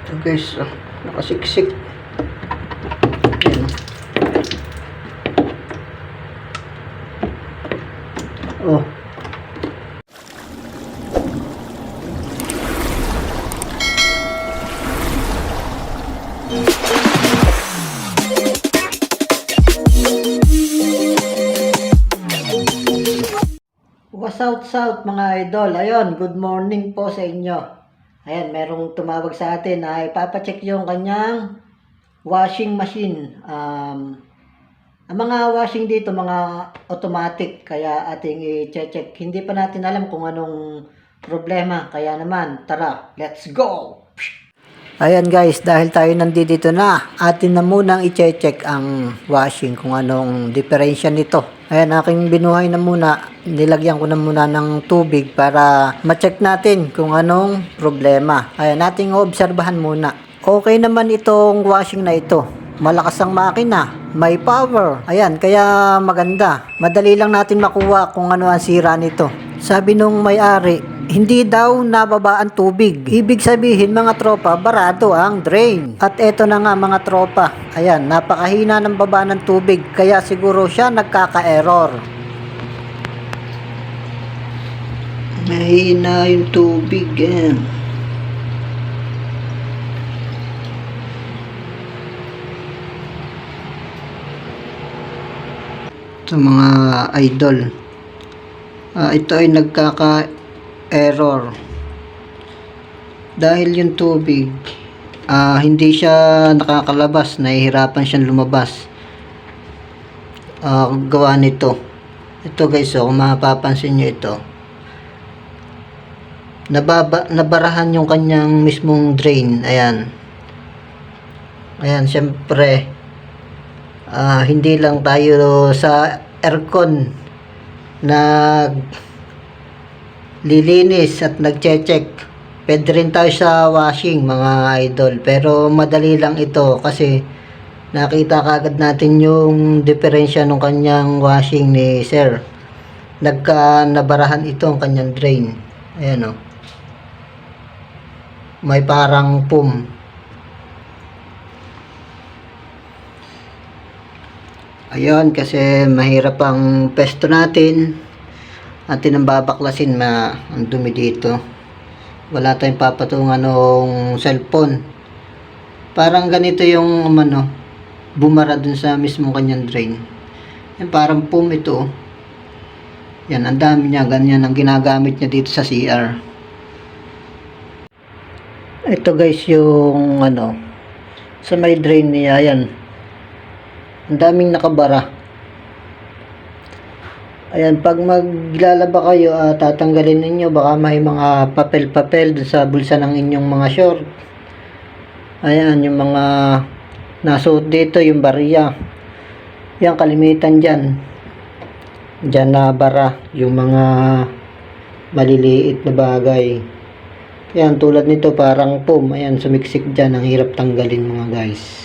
Ito guys, nakasiksik. Ayan. Oh. What's out mga idol? Ayun, good morning po sa inyo. Ayan, merong tumawag sa atin na ipapacheck yung kanyang washing machine. Ang mga washing dito, mga automatic, kaya ating i-check. Hindi pa natin alam kung anong problema. Kaya naman, tara, let's go! Ayan guys, dahil tayo nandito na, atin na munang i-check ang washing kung anong diferensya nito. Ayan, aking binuhay na muna, nilagyan ko na muna ng tubig para ma-check natin kung anong problema. Ayan, ating obserbahan muna. Okay naman itong washing na ito. Malakas ang makina, may power. Ayan, kaya maganda. Madali lang natin makuha kung ano ang sira nito. Sabi nung may-ari, hindi daw nababa ang tubig. Ibig sabihin mga tropa, barado ang drain. At eto na nga mga tropa. Ayan, napakahina ng baba ng tubig. Kaya siguro siya nagkaka-error. Mahina yung tubig. Ayan. Ito mga idol. Ito ay nagkaka-error dahil yung tubig hindi siya nakakalabas, nahihirapan siyang lumabas. Gawa nito, ito guys, kung mapapansin nyo, ito nabarahan yung kanyang mismong drain. Ayan, syempre hindi lang tayo sa aircon naglilinis at nagche-check. Pwede rin tayo sa washing mga idol, pero madali lang ito kasi nakita kagad natin yung diferensya ng kanyang washing ni sir. Nabarahan ito ang kanyang drain. Ayan o, may parang foam. Ayun, kasi mahirap ang pesto natin. Atin ang babaklasin, ang dumi dito. Wala tayong papatungan ng cellphone. Parang ganito yung bumara dun sa mismong kanyang drain. Yan, parang foam ito. Yan, ang dami niya. Ganyan ang ginagamit niya dito sa CR. Ito guys, yung sa may drain niya. Yan, ang daming nakabara. Ayan, pag maglalaba kayo, tatanggalin ninyo, baka may mga papel-papel dun sa bulsa ng inyong mga short. Ayan, yung mga nasuot dito, yung bariya. Yan, kalimitan dyan. Dyan na bara, yung mga maliliit na bagay. Ayan, tulad nito, parang foam. Ayan, sumiksik dyan, ang hirap tanggalin mga guys.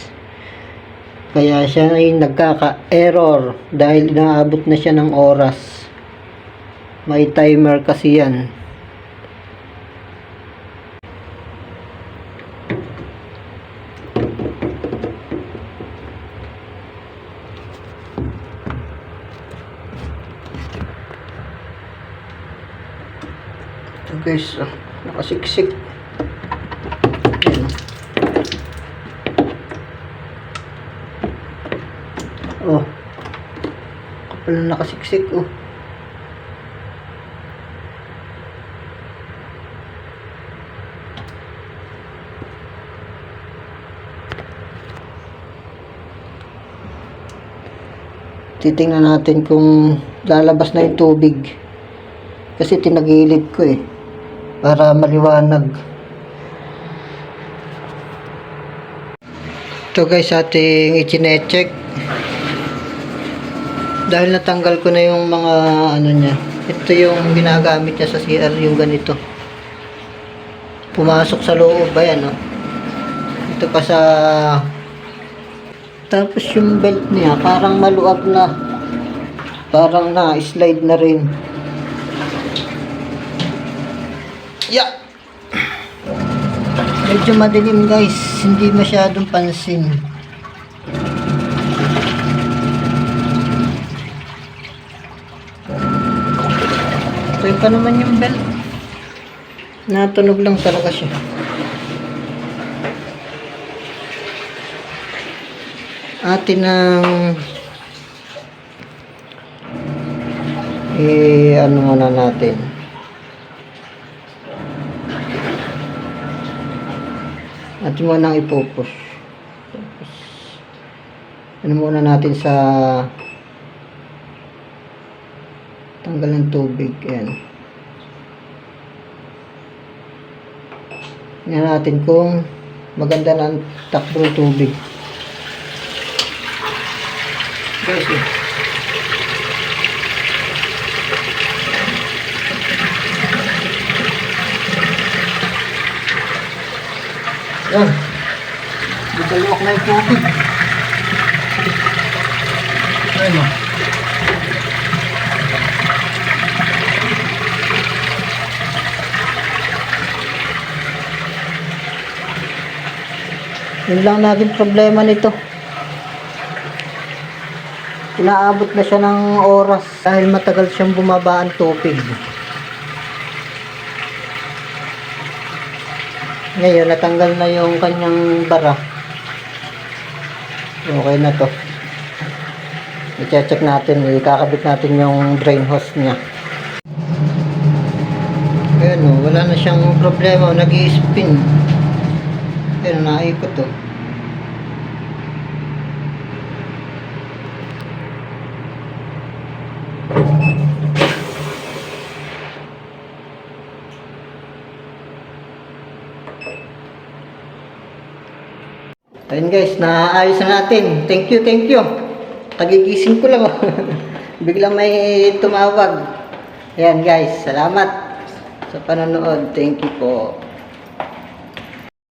Kaya siya ay nagkaka-error dahil inaabot na siya ng oras. May timer kasi yan. Ito guys, nakasiksik. Oh, kapal na nakasiksik. Oh, titingnan natin kung lalabas na yung tubig kasi tinagilid ko para maliwanag. Ito guys, ating i-check dahil natanggal ko na yung mga niya. Ito yung ginagamit niya sa CR, yung ganito. Pumasok sa loob, ayan ito pa sa Tapos yung belt niya parang maluwag na. Parang na-slide na rin. Yeah. Medyo madilim guys, hindi masyadong pansin. Ito pa naman yung bell. Natunog lang talaga siya. Atin ang ano muna natin. Atin muna ang ipupus. Ano muna natin sa tanggal ng tubig. Ayan. Tingnan natin kung maganda na ang takbo ng tubig. Guys, yan. Budaluak na yung tubig. Ayan o. Yun lang natin problema nito. Inaabot na siya ng oras dahil matagal siyang bumaba ang tubig. Ngayon, natanggal na yung kanyang bara. Okay na to. I-check natin, ikakabit natin yung drain hose niya. Ayan o, wala na siyang problema, nag-i-spin. Ayan, naikot to. Ayun guys, naayos na natin. Thank you, thank you. Kagigising ko lang. Biglang may tumawag. Ayan guys, salamat sa panonood. Thank you po.